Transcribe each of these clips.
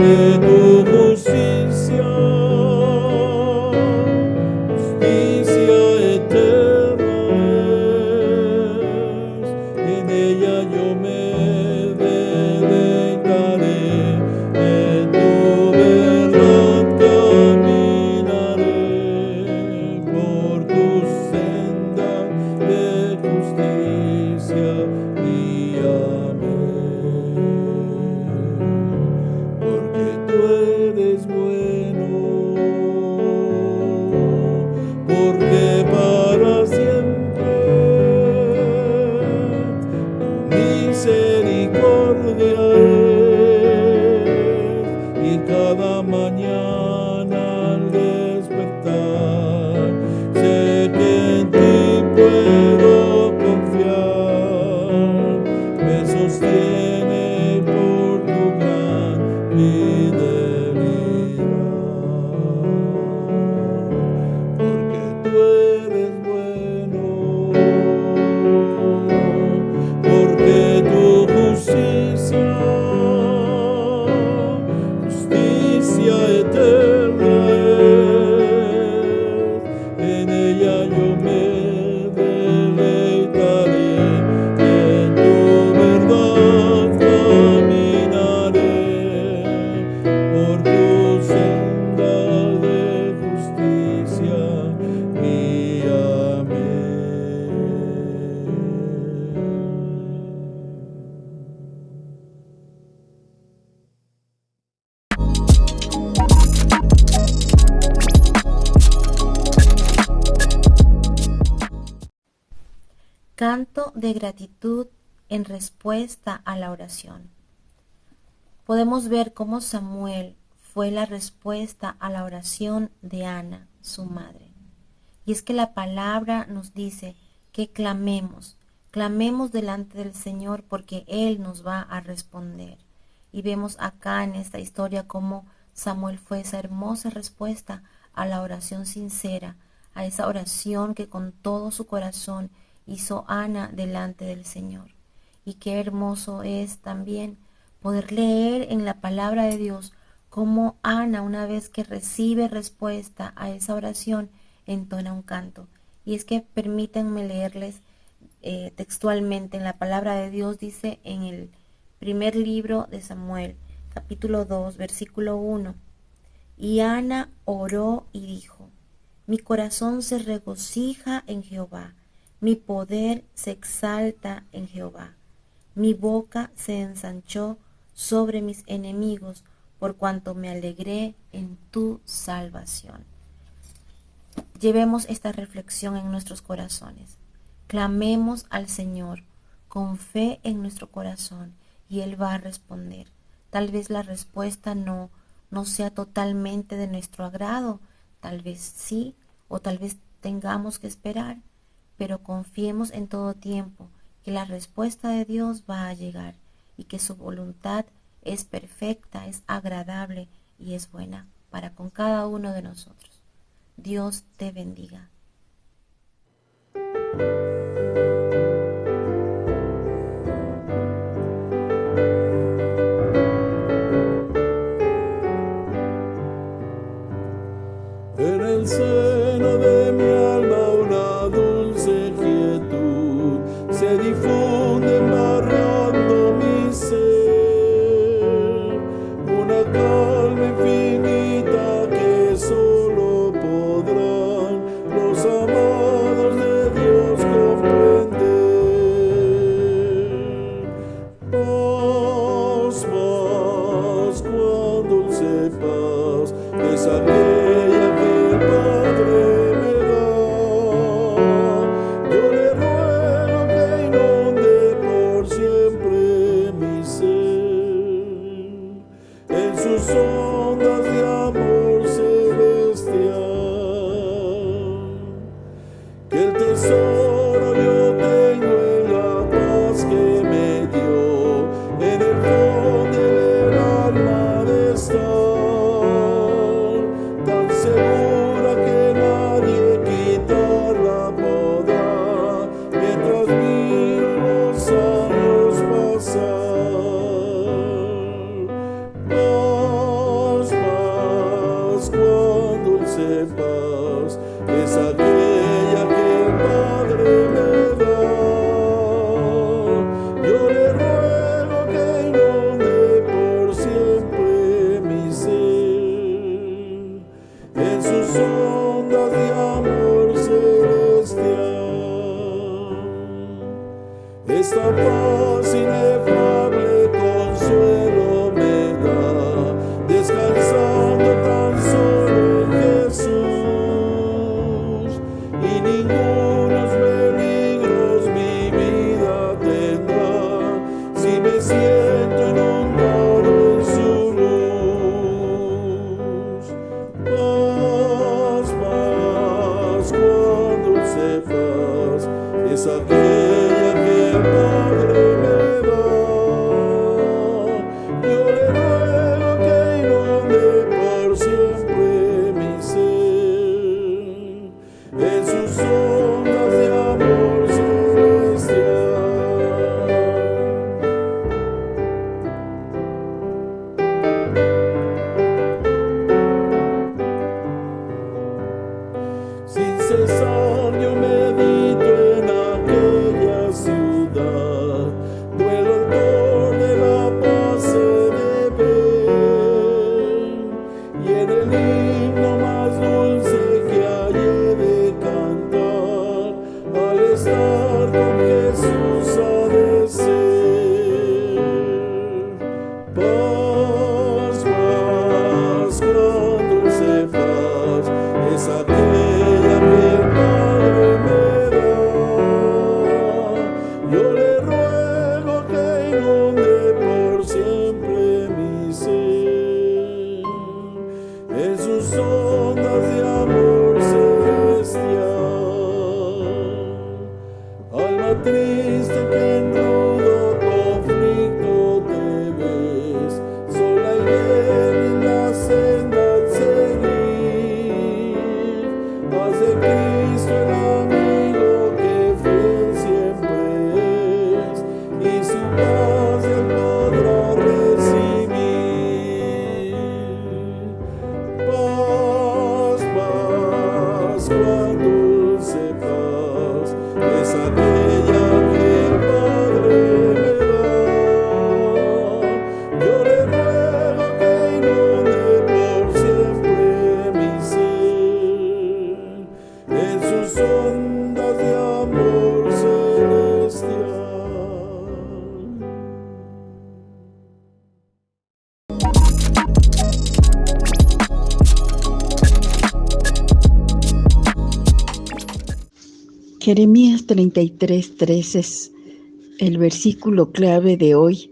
porque tu justicia eterna es, en ella yo me deleitaré, en tu verdad caminaré, por tus sendas de justicia guíame, porque tú eres bueno, porque para siempre tu misericordia es, y cada mañana al despertar sé que en ti puedo confiar, me sostiene por tu gran fidelidad, porque tú eres bueno, porque tu justicia eterna es, en ella yo me deleitaré, en tu verdad caminaré, por tu senda de justicia guíame. Canto de gratitud en respuesta a la oración. Podemos ver cómo Samuel fue la respuesta a la oración de Ana, su madre. Y es que la palabra nos dice que clamemos delante del Señor, porque Él nos va a responder. Y vemos acá en esta historia cómo Samuel fue esa hermosa respuesta a la oración sincera, a esa oración que con todo su corazón hizo Ana delante del Señor. Y qué hermoso es también poder leer en la palabra de Dios cómo Ana, una vez que recibe respuesta a esa oración, entona un canto. Y es que permítanme leerles textualmente en la palabra de Dios. Dice en el primer libro de Samuel, capítulo 2, versículo 1: y Ana oró y dijo: mi corazón se regocija en Jehová, mi poder se exalta en Jehová, mi boca se ensanchó sobre mis enemigos, por cuanto me alegré en tu salvación. Llevemos esta reflexión en nuestros corazones. Clamemos al Señor con fe en nuestro corazón y Él va a responder. Tal vez la respuesta no sea totalmente de nuestro agrado, tal vez sí, o tal vez tengamos que esperar, pero confiemos en todo tiempo que la respuesta de Dios va a llegar y que su voluntad es perfecta, es agradable y es buena para con cada uno de nosotros. Dios te bendiga. En el seno de mi alma una dulce quietud se difunde embargando mi ser, una calma infinita que solo podrán los amados de Dios comprender. Paz, paz, cuán dulce paz es aquella que el Padre me da. Yo le ruego que inunde por siempre mi ser en sus ondas de amor celestial. Que el tesoro yo tengo en la paz que me dio, en el fondo del alma de estar tan Paz, paz, cuán dulce paz, es aquella que el Padre me da. Yo le ruego que inunde por siempre mi ser, en sus ondas de amor celestial. Alma triste que en rudo conflicto te ves, sola y débil en la senda al seguir. Haz de Cristo el amigo que fiel siempre es, y su paz él podrá recibir. Paz, paz, cuán dulce paz, es aquella que el Padre me da. Yo le ruego que inunde por siempre mi ser, en sus ondas de amor celestial. Jeremías 33:3 es el versículo clave de hoy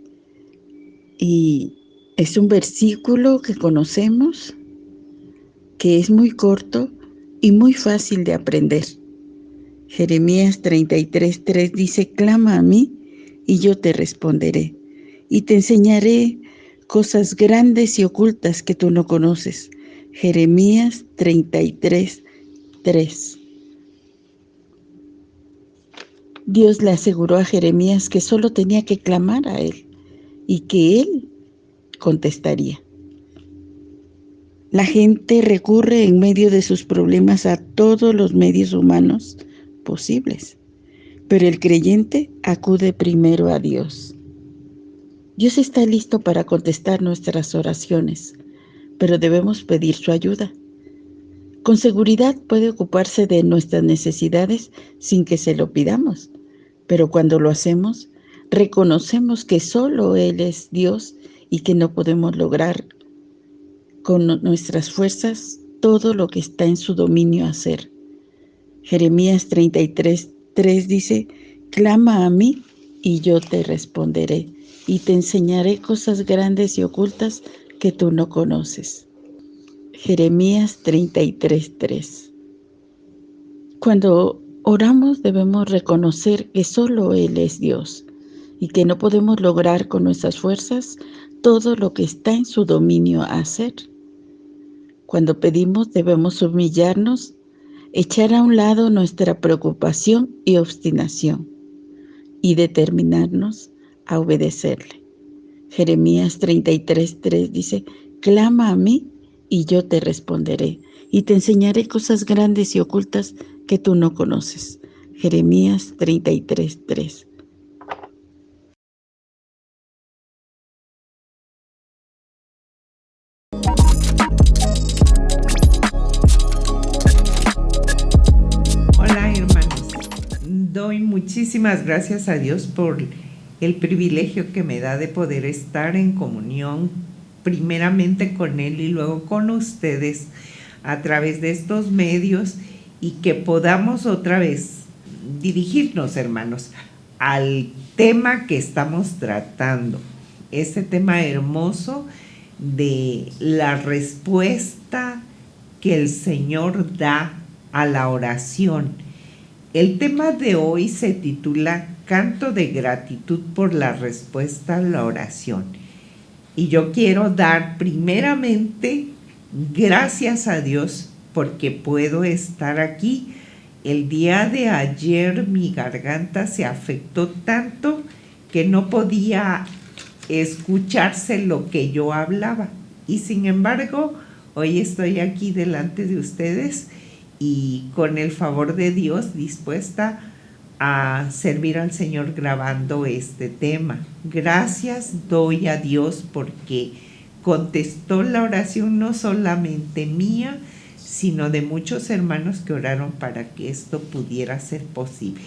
y es un versículo que conocemos, que es muy corto y muy fácil de aprender. Jeremías 33:3 dice: clama a mí y yo te responderé y te enseñaré cosas grandes y ocultas que tú no conoces. Jeremías 33:3. Dios le aseguró a Jeremías que solo tenía que clamar a él y que él contestaría. La gente recurre en medio de sus problemas a todos los medios humanos posibles, pero el creyente acude primero a Dios. Dios está listo para contestar nuestras oraciones, pero debemos pedir su ayuda. Con seguridad puede ocuparse de nuestras necesidades sin que se lo pidamos, pero cuando lo hacemos, reconocemos que solo Él es Dios y que no podemos lograr con nuestras fuerzas todo lo que está en su dominio hacer. Jeremías 33:3 dice: clama a mí y yo te responderé y te enseñaré cosas grandes y ocultas que tú no conoces. Jeremías 33:3. Cuando oramos debemos reconocer que solo Él es Dios y que no podemos lograr con nuestras fuerzas todo lo que está en su dominio hacer. Cuando pedimos debemos humillarnos, echar a un lado nuestra preocupación y obstinación y determinarnos a obedecerle. Jeremías 33:3 dice: clama a mí y yo te responderé y te enseñaré cosas grandes y ocultas que tú no conoces. Jeremías 33:3. Hola hermanos, doy muchísimas gracias a Dios por el privilegio que me da de poder estar en comunión primeramente con Él y luego con ustedes a través de estos medios y que podamos otra vez dirigirnos, hermanos, al tema que estamos tratando, ese tema hermoso de la respuesta que el Señor da a la oración. El tema de hoy se titula Canto de gratitud por la respuesta a la oración. Y yo quiero dar primeramente gracias a Dios porque puedo estar aquí. El día de ayer mi garganta se afectó tanto que no podía escucharse lo que yo hablaba. Y sin embargo, hoy estoy aquí delante de ustedes y con el favor de Dios dispuesta a servir al Señor grabando este tema. Gracias doy a Dios porque contestó la oración no solamente mía, sino de muchos hermanos que oraron para que esto pudiera ser posible.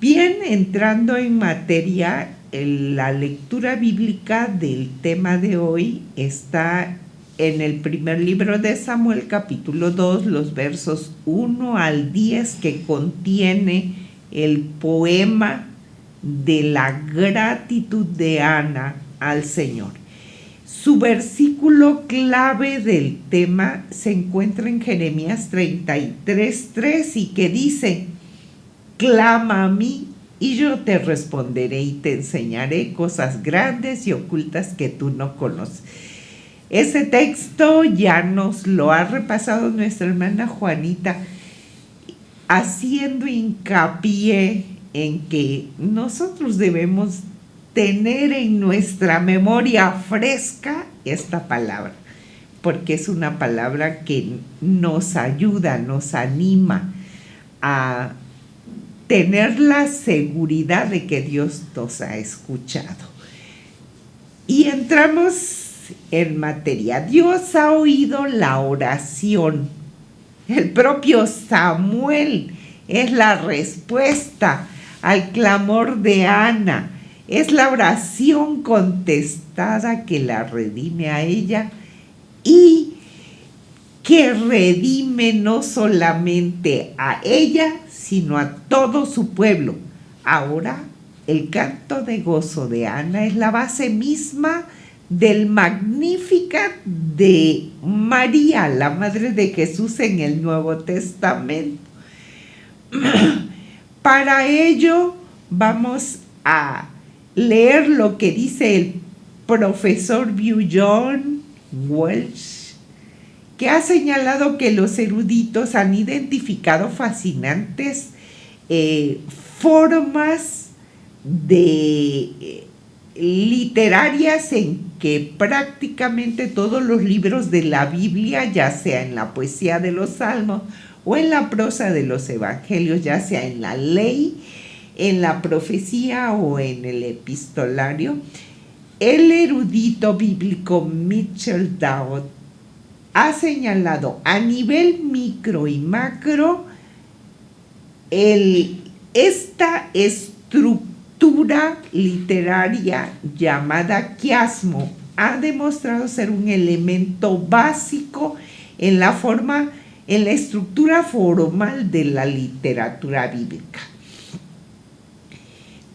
Bien, entrando en materia, la lectura bíblica del tema de hoy está en el primer libro de Samuel, capítulo 2, los versos 1 al 10, que contiene el poema de la gratitud de Ana al Señor. Su versículo clave del tema se encuentra en Jeremías 33:3 y que dice: clama a mí y yo te responderé y te enseñaré cosas grandes y ocultas que tú no conoces. Ese texto ya nos lo ha repasado nuestra hermana Juanita, haciendo hincapié en que nosotros debemos tener en nuestra memoria fresca esta palabra, porque es una palabra que nos ayuda, nos anima a tener la seguridad de que Dios nos ha escuchado. Y entramos en materia. Dios ha oído la oración. El propio Samuel es la respuesta al clamor de Ana. Es la oración contestada que la redime a ella y que redime no solamente a ella, sino a todo su pueblo. Ahora, el canto de gozo de Ana es la base misma del Magnificat de María, la Madre de Jesús en el Nuevo Testamento. Para ello, vamos a leer lo que dice el profesor John Welch, que ha señalado que los eruditos han identificado fascinantes formas literarias en que prácticamente todos los libros de la Biblia, ya sea en la poesía de los Salmos o en la prosa de los Evangelios, ya sea en la ley, en la profecía o en el epistolario, el erudito bíblico Mitchell Dowd ha señalado a nivel micro y macro esta estructura literaria llamada quiasmo ha demostrado ser un elemento básico en la estructura formal de la literatura bíblica.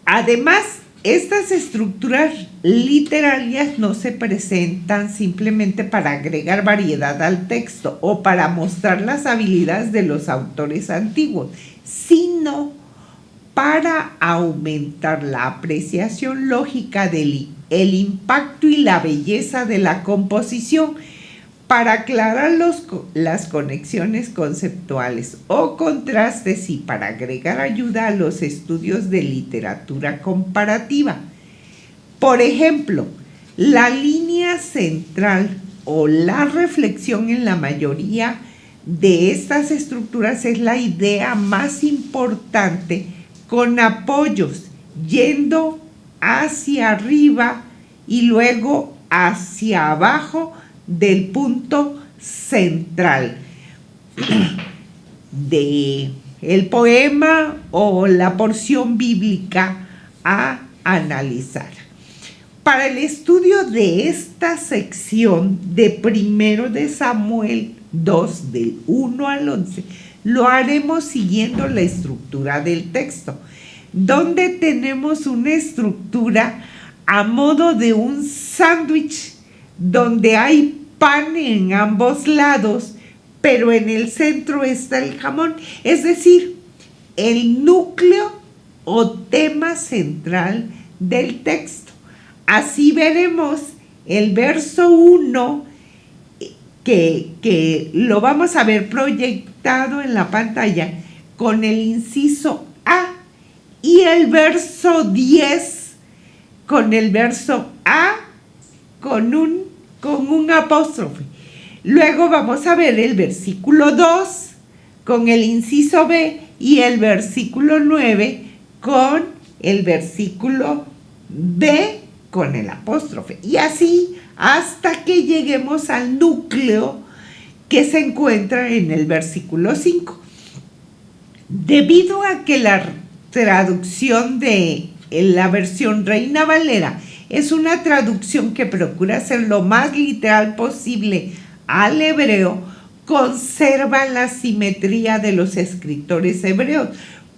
Además, estas estructuras literarias no se presentan simplemente para agregar variedad al texto o para mostrar las habilidades de los autores antiguos, sino para aumentar la apreciación lógica del impacto y la belleza de la composición, para aclarar las conexiones conceptuales o contrastes y para agregar ayuda a los estudios de literatura comparativa. Por ejemplo, la línea central o la reflexión en la mayoría de estas estructuras es la idea más importante, con apoyos yendo hacia arriba y luego hacia abajo del punto central del poema o la porción bíblica a analizar. Para el estudio de esta sección de 1 de Samuel 2, del 1 al 11, lo haremos siguiendo la estructura del texto, donde tenemos una estructura a modo de un sándwich, donde hay pan en ambos lados, pero en el centro está el jamón, es decir, el núcleo o tema central del texto. Así veremos el verso 1, que lo vamos a ver proyectado en la pantalla con el inciso A, y el verso 10 con el verso A con un apóstrofe. Luego vamos a ver el versículo 2 con el inciso B y el versículo 9 con el versículo B con el apóstrofe. Y así hasta que lleguemos al núcleo que se encuentra en el versículo 5. Debido a que la traducción de la versión Reina Valera es una traducción que procura ser lo más literal posible al hebreo, conserva la simetría de los escritores hebreos.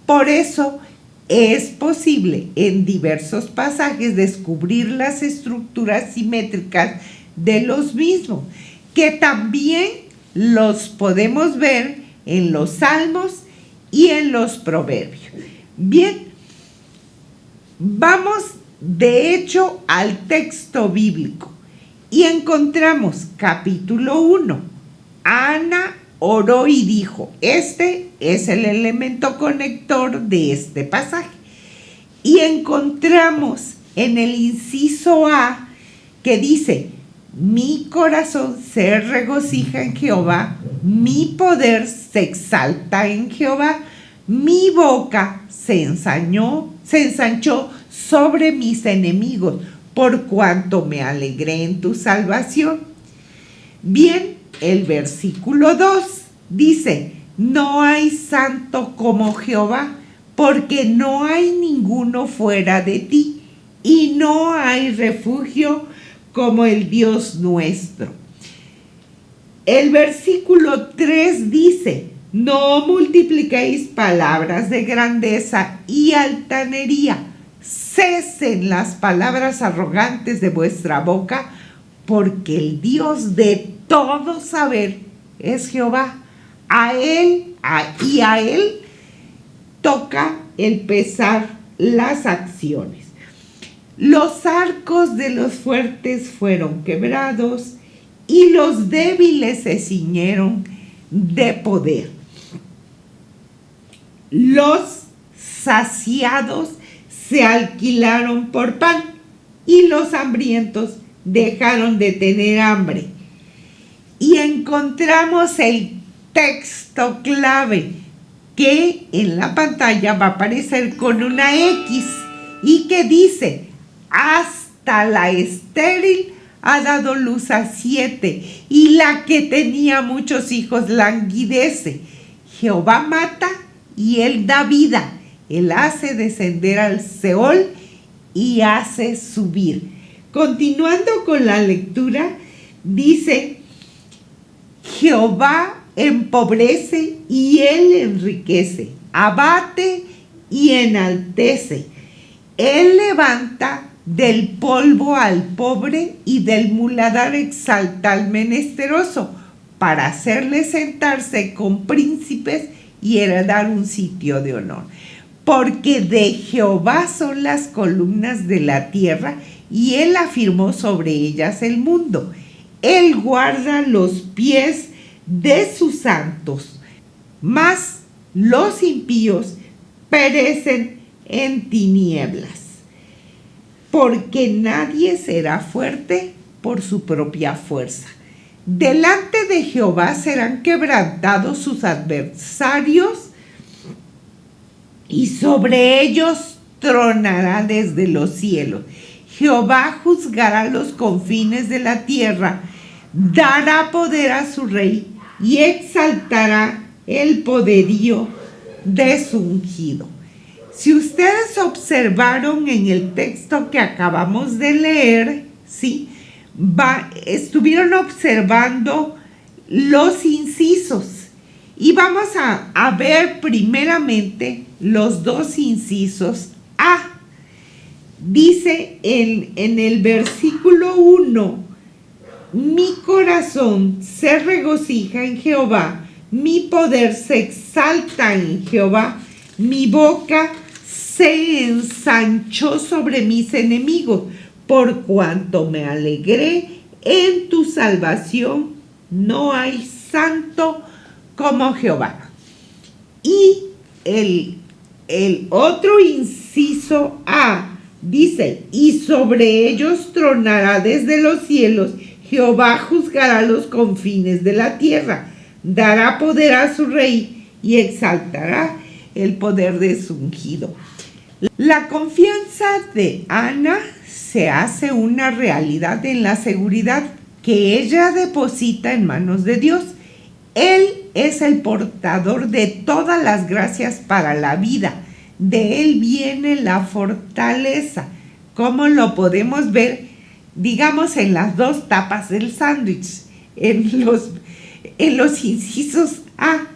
Por eso es posible en diversos pasajes descubrir las estructuras simétricas de los mismos, que también los podemos ver en los Salmos y en los Proverbios. Bien, vamos de hecho al texto bíblico y encontramos capítulo 1. Ana oró y dijo, este es el elemento conector de este pasaje. Y encontramos en el inciso A que dice, mi corazón se regocija en Jehová, mi poder se exalta en Jehová, mi boca se ensanchó sobre mis enemigos, por cuanto me alegré en tu salvación. Bien, el versículo 2 dice, no hay santo como Jehová, porque no hay ninguno fuera de ti, y no hay refugio como el Dios nuestro. El versículo 3 dice, no multipliquéis palabras de grandeza y altanería, cesen las palabras arrogantes de vuestra boca, porque el Dios de todo saber es Jehová. A él toca el pesar las acciones. Los arcos de los fuertes fueron quebrados y los débiles se ciñeron de poder. Los saciados se alquilaron por pan y los hambrientos dejaron de tener hambre. Y encontramos el texto clave que en la pantalla va a aparecer con una X y que dice, hasta la estéril ha dado luz a 7 y la que tenía muchos hijos languidece. Jehová mata y él da vida, él hace descender al Seol y hace subir. Continuando con la lectura, dice, Jehová empobrece y él enriquece, abate y enaltece. Él levanta del polvo al pobre y del muladar exalta al menesteroso, para hacerle sentarse con príncipes y heredar un sitio de honor. Porque de Jehová son las columnas de la tierra, y él afirmó sobre ellas el mundo. Él guarda los pies de sus santos, mas los impíos perecen en tinieblas. Porque nadie será fuerte por su propia fuerza. Delante de Jehová serán quebrantados sus adversarios, y sobre ellos tronará desde los cielos. Jehová juzgará los confines de la tierra, dará poder a su rey y exaltará el poderío de su ungido. Si ustedes observaron en el texto que acabamos de leer, ¿sí? Estuvieron observando los incisos. Y vamos a ver primeramente los dos incisos A. Dice en el versículo 1, mi corazón se regocija en Jehová, mi poder se exalta en Jehová, mi boca se ensanchó sobre mis enemigos, por cuanto me alegré en tu salvación, no hay santo como Jehová. Y el otro inciso A dice, y sobre ellos tronará desde los cielos, Jehová juzgará los confines de la tierra, dará poder a su rey y exaltará el poder de su ungido. La confianza de Ana se hace una realidad en la seguridad que ella deposita en manos de Dios. Él es el portador de todas las gracias para la vida, de Él viene la fortaleza. ¿Cómo lo podemos ver? Digamos en las dos tapas del sándwich, en los incisos A.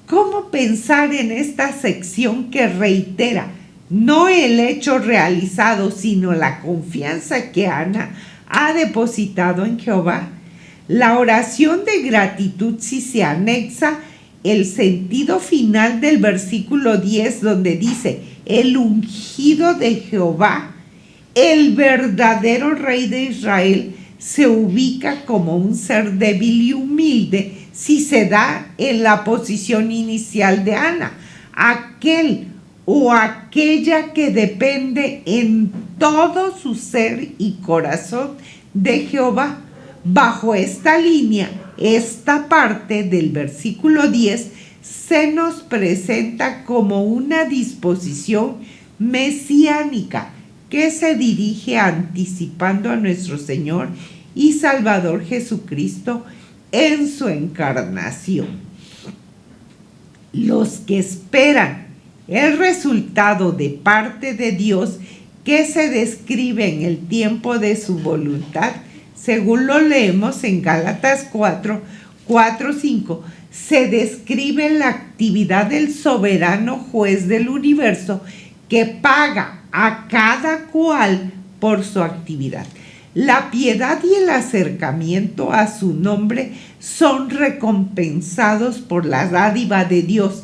¿Cómo pensar en esta sección que reitera no el hecho realizado, sino la confianza que Ana ha depositado en Jehová? La oración de gratitud si se anexa el sentido final del versículo 10, donde dice, el ungido de Jehová, el verdadero rey de Israel, se ubica como un ser débil y humilde si se da en la posición inicial de Ana, aquel o aquella que depende en todo su ser y corazón de Jehová. Bajo esta línea, esta parte del versículo 10 se nos presenta como una disposición mesiánica que se dirige anticipando a nuestro Señor y Salvador Jesucristo en su encarnación. Los que esperan el resultado de parte de Dios que se describe en el tiempo de su voluntad, según lo leemos en Gálatas 4:5, se describe la actividad del soberano juez del universo que paga a cada cual por su actividad. La piedad y el acercamiento a su nombre son recompensados por la dádiva de Dios.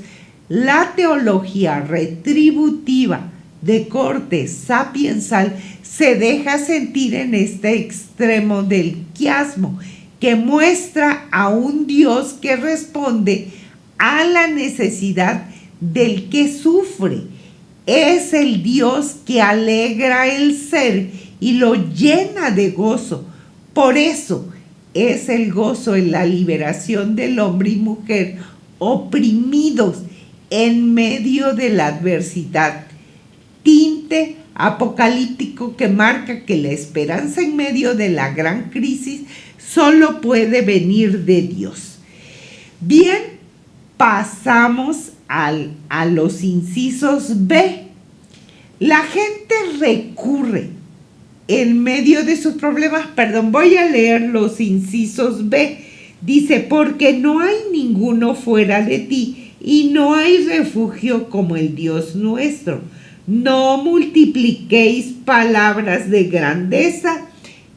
La teología retributiva de corte sapiensal se deja sentir en este extremo del quiasmo, que muestra a un Dios que responde a la necesidad del que sufre. Es el Dios que alegra el ser y lo llena de gozo. Por eso es el gozo en la liberación del hombre y mujer oprimidos en medio de la adversidad. Tinte apocalíptico que marca que la esperanza en medio de la gran crisis solo puede venir de Dios. Bien, pasamos a los incisos B. La gente recurre en medio de sus problemas. Voy a leer los incisos B. Dice, porque no hay ninguno fuera de ti y no hay refugio como el Dios nuestro. No multipliquéis palabras de grandeza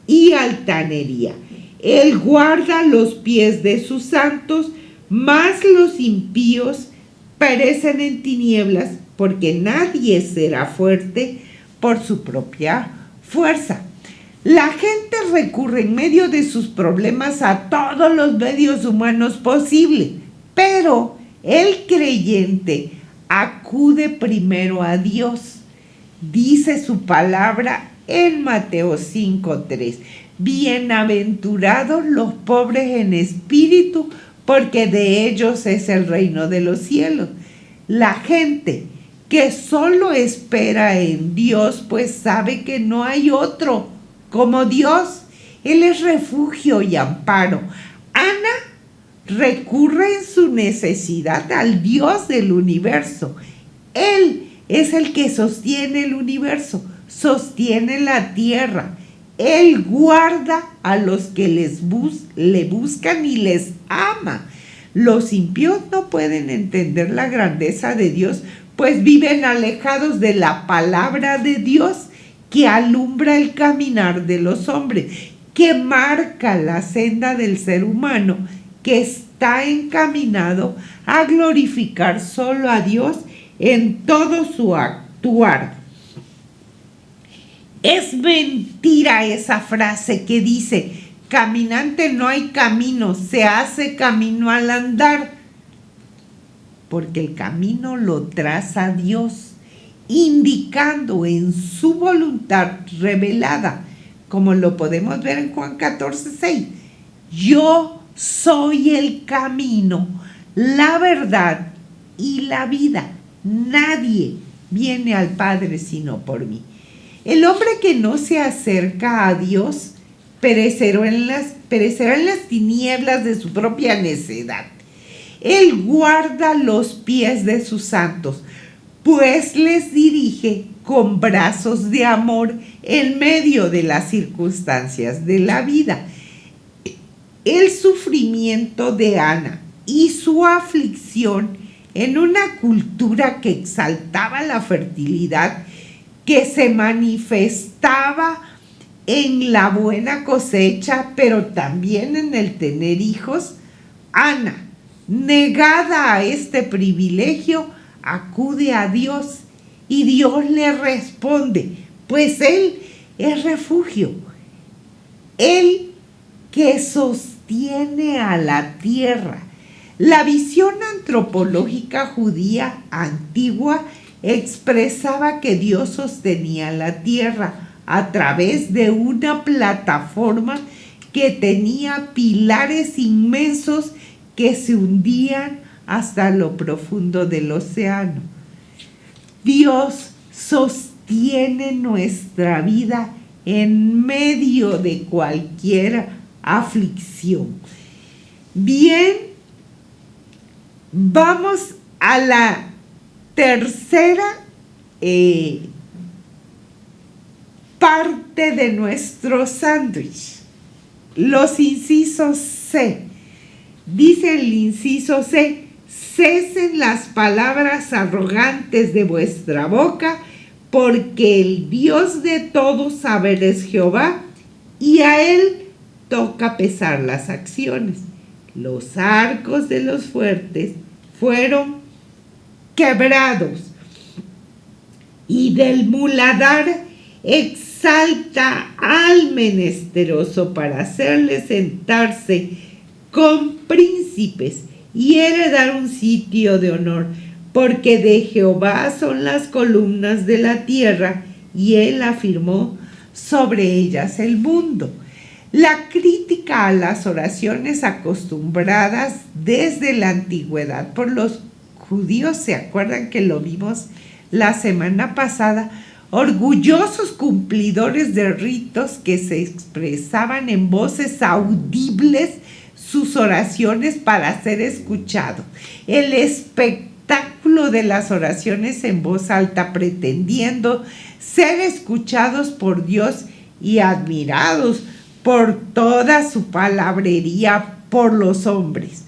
y altanería. Él guarda los pies de sus santos, mas los impíos perecen en tinieblas, porque nadie será fuerte por su propia fuerza. La gente recurre en medio de sus problemas a todos los medios humanos posibles, pero el creyente acude primero a Dios. Dice su palabra en Mateo 5:3. Bienaventurados los pobres en espíritu, porque de ellos es el reino de los cielos. La gente que solo espera en Dios, pues sabe que no hay otro como Dios. Él es refugio y amparo. Ana recurre en su necesidad al Dios del universo. Él es el que sostiene el universo, sostiene la tierra. Él guarda a los que le buscan y les ama. Los impíos no pueden entender la grandeza de Dios, pues viven alejados de la palabra de Dios que alumbra el caminar de los hombres, que marca la senda del ser humano, que está encaminado a glorificar solo a Dios en todo su actuar. Es mentira esa frase que dice, caminante no hay camino, se hace camino al andar, porque el camino lo traza Dios, indicando en su voluntad revelada, como lo podemos ver en Juan 14:6. Yo soy el camino, la verdad y la vida. Nadie viene al Padre sino por mí. El hombre que no se acerca a Dios perecerá en las tinieblas de su propia necedad. Él guarda los pies de sus santos, pues les dirige con brazos de amor en medio de las circunstancias de la vida. El sufrimiento de Ana y su aflicción en una cultura que exaltaba la fertilidad, que se manifestaba en la buena cosecha, pero también en el tener hijos. Ana, negada a este privilegio, acude a Dios y Dios le responde, pues Él es refugio, Él que sostiene a la tierra. La visión antropológica judía antigua expresaba que Dios sostenía la tierra a través de una plataforma que tenía pilares inmensos que se hundían hasta lo profundo del océano. Dios sostiene nuestra vida en medio de cualquier aflicción. Bien, vamos a la tercera parte de nuestro sándwich. Los incisos C. Dice el inciso C: cesen las palabras arrogantes de vuestra boca, porque el Dios de todo saber es Jehová, y a Él toca pesar las acciones. Los arcos de los fuertes fueron quebrados, y del muladar exalta al menesteroso para hacerle sentarse con príncipes y heredar un sitio de honor, porque de Jehová son las columnas de la tierra, y Él afirmó sobre ellas el mundo. La crítica a las oraciones acostumbradas desde la antigüedad por los judíos, ¿se acuerdan que lo vimos la semana pasada? Orgullosos cumplidores de ritos que se expresaban en voces audibles sus oraciones para ser escuchados. El espectáculo de las oraciones en voz alta, pretendiendo ser escuchados por Dios y admirados por toda su palabrería por los hombres.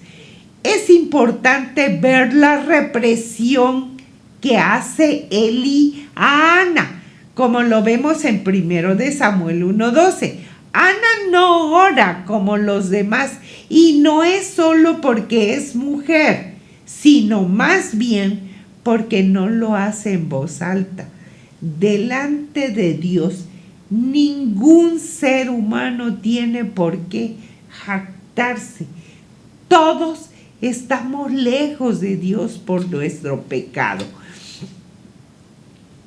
Es importante ver la represión que hace Eli a Ana, como lo vemos en 1 Samuel 1:12. Ana no ora como los demás, y no es solo porque es mujer, sino más bien porque no lo hace en voz alta. Delante de Dios, ningún ser humano tiene por qué jactarse. Todos estamos lejos de Dios por nuestro pecado.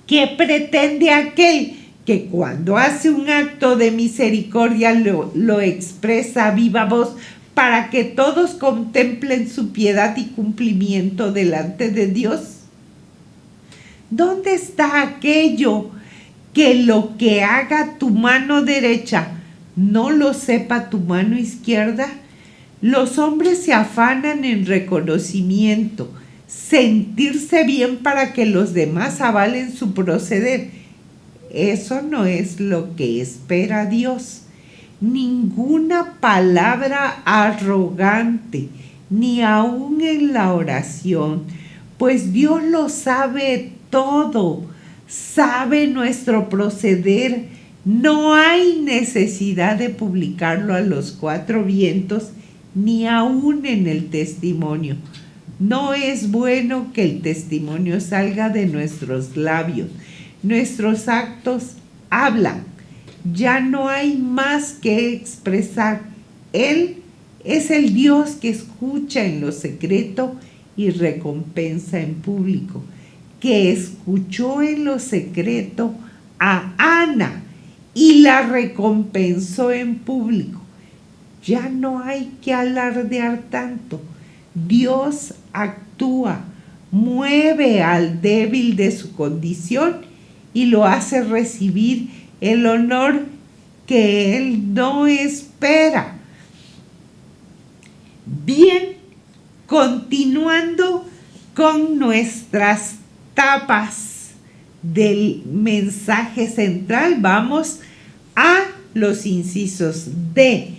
¿Qué pretende aquel que cuando hace un acto de misericordia lo expresa a viva voz para que todos contemplen su piedad y cumplimiento delante de Dios? ¿Dónde está aquello que lo que haga tu mano derecha no lo sepa tu mano izquierda? Los hombres se afanan en reconocimiento, sentirse bien para que los demás avalen su proceder. Eso no es lo que espera Dios. Ninguna palabra arrogante, ni aun en la oración, pues Dios lo sabe todo, sabe nuestro proceder. No hay necesidad de publicarlo a los 4 vientos, ni aun en el testimonio. No es bueno que el testimonio salga de nuestros labios. Nuestros actos hablan. Ya no hay más que expresar. Él es el Dios que escucha en lo secreto y recompensa en público, que escuchó en lo secreto a Ana y la recompensó en público. Ya no hay que alardear tanto. Dios actúa, mueve al débil de su condición y lo hace recibir el honor que él no espera. Bien, continuando con nuestras etapas del mensaje central, vamos a los incisos D.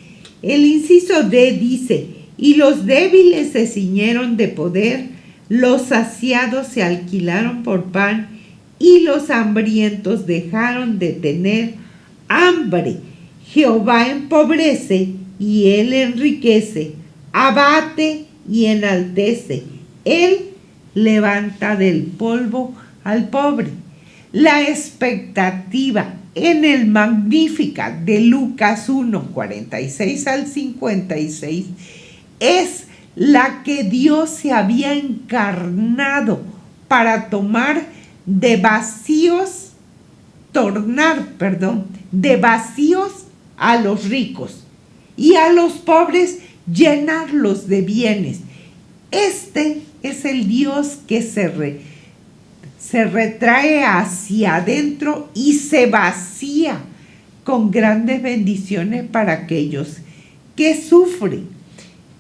El inciso D dice: y los débiles se ciñeron de poder, los saciados se alquilaron por pan, y los hambrientos dejaron de tener hambre. Jehová empobrece y él enriquece, abate y enaltece. Él levanta del polvo al pobre. La expectativa en el Magnificat de Lucas 1, 46 al 56 es la que Dios se había encarnado para tornar de vacíos a los ricos y a los pobres llenarlos de bienes. Este es el Dios que se retrae hacia adentro y se vacía con grandes bendiciones para aquellos que sufren.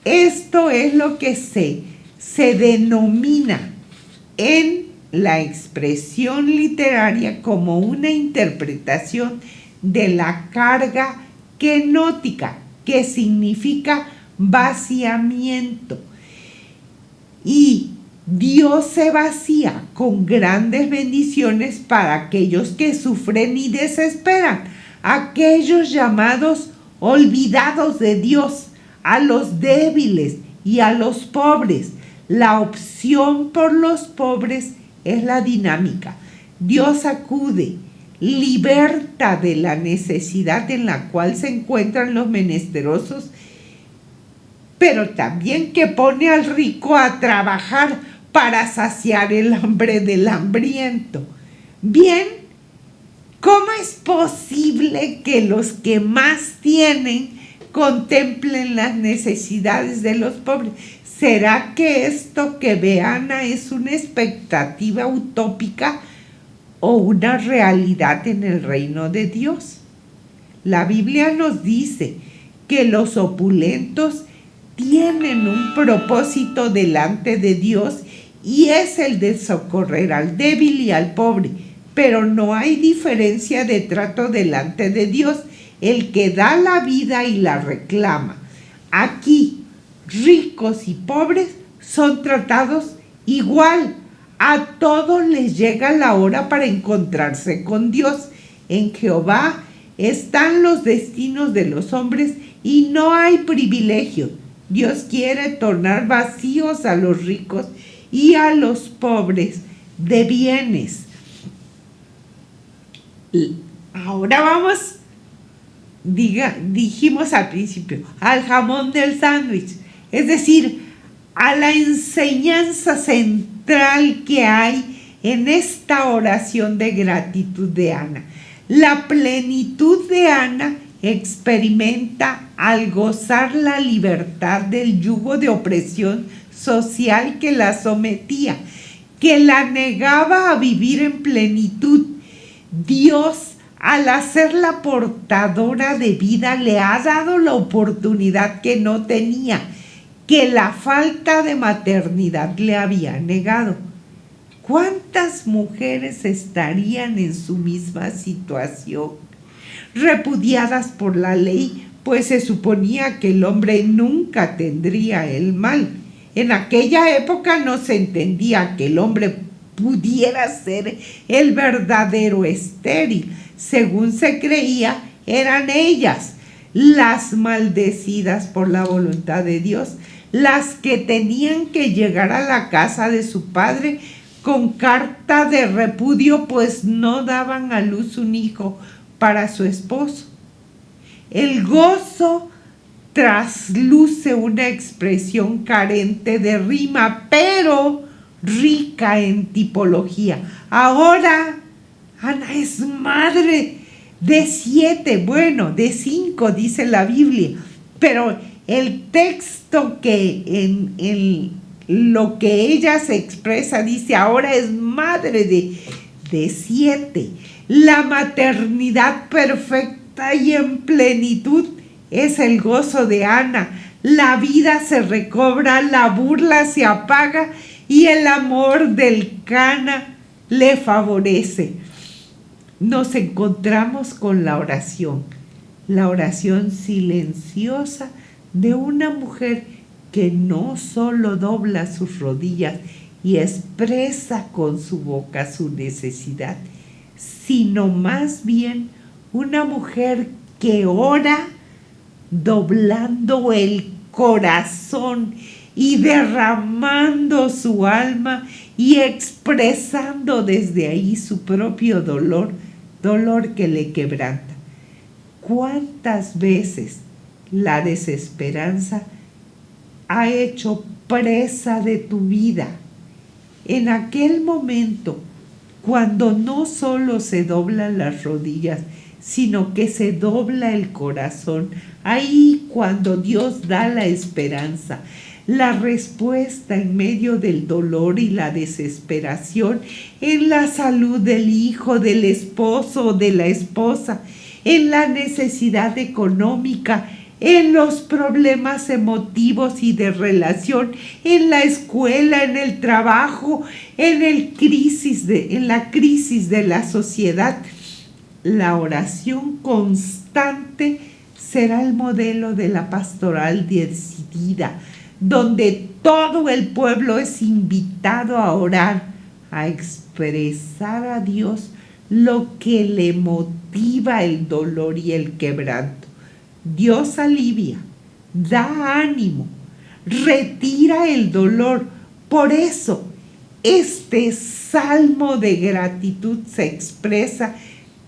Esto es lo que se denomina en la expresión literaria como una interpretación de la carga kenótica, que significa vaciamiento. Y Dios se vacía con grandes bendiciones para aquellos que sufren y desesperan, aquellos llamados olvidados de Dios, a los débiles y a los pobres. La opción por los pobres es la dinámica. Dios acude, liberta de la necesidad en la cual se encuentran los menesterosos, pero también que pone al rico a trabajar para saciar el hambre del hambriento. Bien, ¿cómo es posible que los que más tienen contemplen las necesidades de los pobres? ¿Será que esto que ve Ana es una expectativa utópica o una realidad en el reino de Dios? La Biblia nos dice que los opulentos tienen un propósito delante de Dios y es el de socorrer al débil y al pobre, pero no hay diferencia de trato delante de Dios. El que da la vida y la reclama. Aquí, ricos y pobres son tratados igual. A todos les llega la hora para encontrarse con Dios. En Jehová están los destinos de los hombres y no hay privilegio. Dios quiere tornar vacíos a los ricos y a los pobres de bienes. Ahora vamos, dijimos al principio, al jamón del sándwich, es decir, a la enseñanza central que hay en esta oración de gratitud de Ana. La plenitud de Ana experimenta al gozar la libertad del yugo de opresión social que la sometía, que la negaba a vivir en plenitud. Dios, al hacerla portadora de vida, le ha dado la oportunidad que no tenía, que la falta de maternidad le había negado. ¿Cuántas mujeres estarían en su misma situación, repudiadas por la ley, pues se suponía que el hombre nunca tendría el mal? En aquella época no se entendía que el hombre pudiera ser el verdadero estéril. Según se creía, eran ellas las maldecidas por la voluntad de Dios, las que tenían que llegar a la casa de su padre con carta de repudio, pues no daban a luz un hijo para su esposo. El gozo trasluce una expresión carente de rima, pero rica en tipología. Ahora Ana es madre de 7, bueno, de 5, dice la Biblia, pero el texto que en lo que ella se expresa dice, ahora es madre de 7. La maternidad perfecta y en plenitud es el gozo de Ana. La vida se recobra, la burla se apaga y el amor del Cana le favorece. Nos encontramos con la oración silenciosa de una mujer que no solo dobla sus rodillas y expresa con su boca su necesidad, sino más bien una mujer que ora doblando el corazón y derramando su alma y expresando desde ahí su propio dolor que le quebranta. ¿Cuántas veces la desesperanza ha hecho presa de tu vida? En aquel momento, cuando no solo se doblan las rodillas, sino que se dobla el corazón, ahí cuando Dios da la esperanza, la respuesta en medio del dolor y la desesperación, en la salud del hijo, del esposo, de la esposa, en la necesidad económica, en los problemas emotivos y de relación, en la escuela, en el trabajo, en la crisis de la sociedad. La oración constante será el modelo de la pastoral decidida, donde todo el pueblo es invitado a orar, a expresar a Dios lo que le motiva el dolor y el quebranto. Dios alivia, da ánimo, retira el dolor. Por eso, este salmo de gratitud se expresa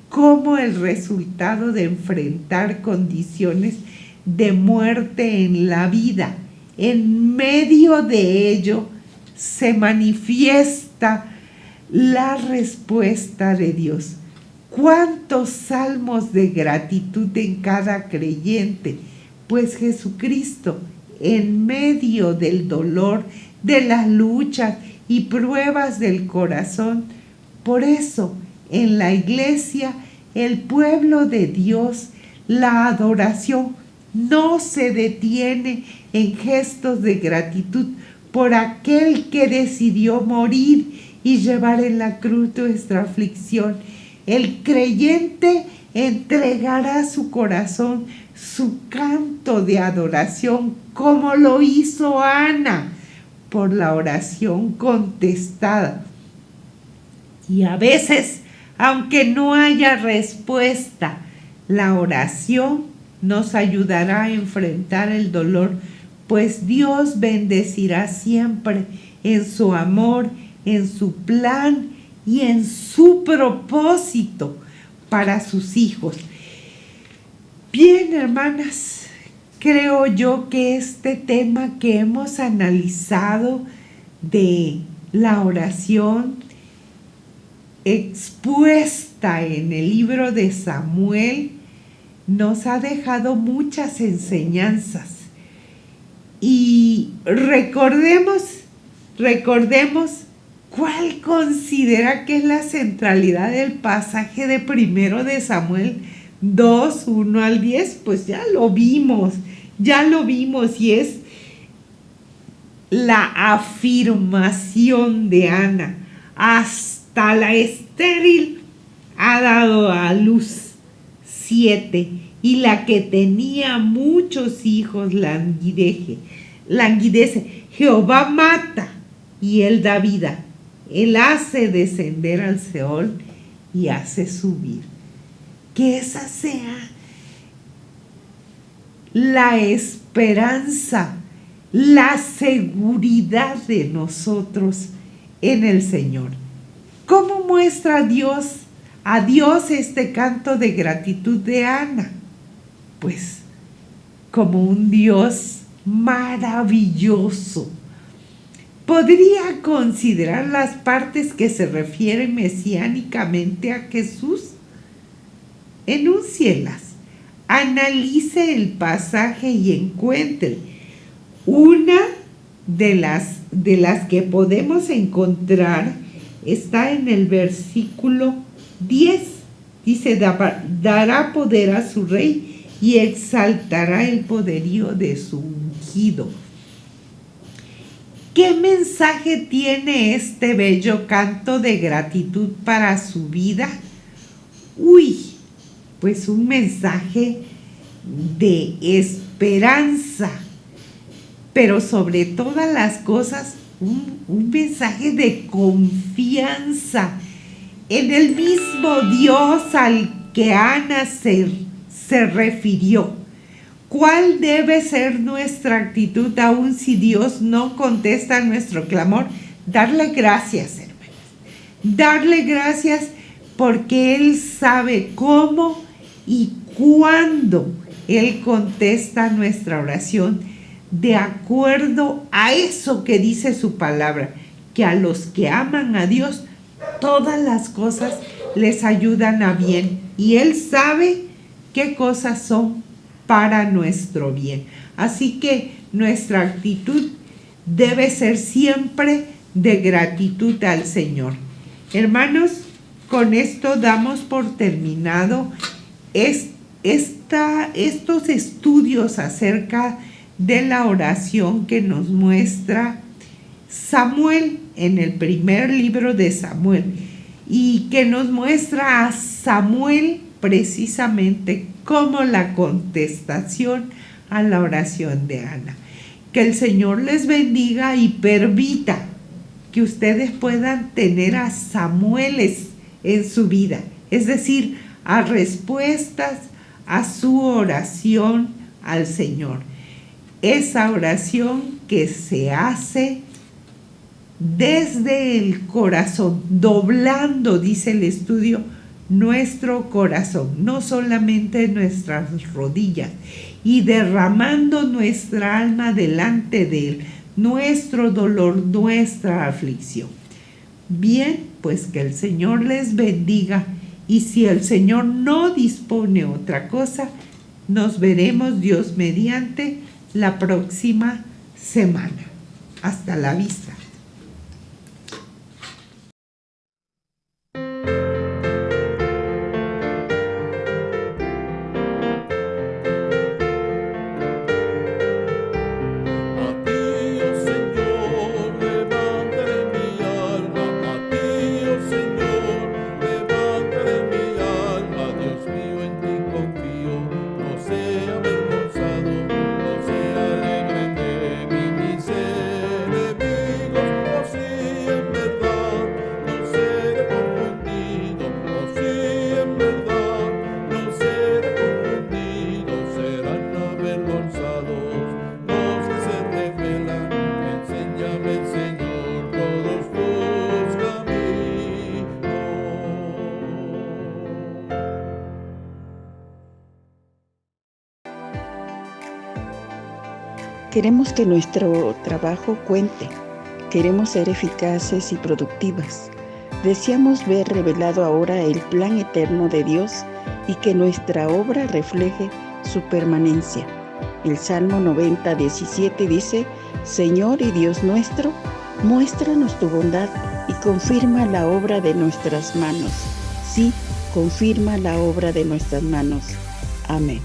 como el resultado de enfrentar condiciones de muerte en la vida. En medio de ello se manifiesta la respuesta de Dios. ¿Cuántos salmos de gratitud en cada creyente? Pues Jesucristo, en medio del dolor, de las luchas y pruebas del corazón. Por eso, en la iglesia, el pueblo de Dios, la adoración no se detiene en gestos de gratitud por aquel que decidió morir y llevar en la cruz nuestra aflicción. El creyente entregará su corazón, su canto de adoración, como lo hizo Ana, por la oración contestada. Y a veces, aunque no haya respuesta, la oración nos ayudará a enfrentar el dolor, pues Dios bendecirá siempre en su amor, en su plan y en su propósito para sus hijos. Bien, hermanas, creo yo que este tema que hemos analizado de la oración expuesta en el libro de Samuel nos ha dejado muchas enseñanzas. Y recordemos cuál considera que es la centralidad del pasaje de 1 de Samuel 2, 1 al 10, pues ya lo vimos, y es la afirmación de Ana. Hasta la estéril ha dado a luz 7, y la que tenía muchos hijos languidece. Jehová mata y él da vida. Él hace descender al Seol y hace subir. Que esa sea la esperanza, la seguridad de nosotros en el Señor. ¿Cómo muestra a Dios este canto de gratitud de Ana? Pues como un Dios maravilloso. ¿Podría considerar las partes que se refieren mesiánicamente a Jesús? Enúncielas, analice el pasaje y encuentre. Una de las que podemos encontrar está en el versículo 10. Dice, dará poder a su rey y exaltará el poderío de su ungido. ¿Qué mensaje tiene este bello canto de gratitud para su vida? Pues un mensaje de esperanza, pero sobre todas las cosas, un mensaje de confianza en el mismo Dios al que Ana se refirió. ¿Cuál debe ser nuestra actitud aun si Dios no contesta nuestro clamor? Darle gracias, hermanos. Darle gracias porque Él sabe cómo y cuándo Él contesta nuestra oración de acuerdo a eso que dice su palabra, que a los que aman a Dios, todas las cosas les ayudan a bien. Y Él sabe qué cosas son para nuestro bien. Así que nuestra actitud debe ser siempre de gratitud al Señor. Hermanos, con esto damos por terminado estos estudios acerca de la oración que nos muestra Samuel en el primer libro de Samuel, y que nos muestra a Samuel precisamente como la contestación a la oración de Ana. Que el Señor les bendiga y permita que ustedes puedan tener a Samueles en su vida, es decir, a respuestas a su oración al Señor. Esa oración que se hace desde el corazón, doblando, dice el estudio, nuestro corazón, no solamente nuestras rodillas, y derramando nuestra alma delante de Él, nuestro dolor, nuestra aflicción. Bien, pues que el Señor les bendiga, y si el Señor no dispone otra cosa, nos veremos, Dios mediante, la próxima semana. Hasta la vista. Queremos que nuestro trabajo cuente. Queremos ser eficaces y productivas. Deseamos ver revelado ahora el plan eterno de Dios y que nuestra obra refleje su permanencia. El Salmo 90:17 dice: Señor y Dios nuestro, muéstranos tu bondad y confirma la obra de nuestras manos. Sí, confirma la obra de nuestras manos. Amén.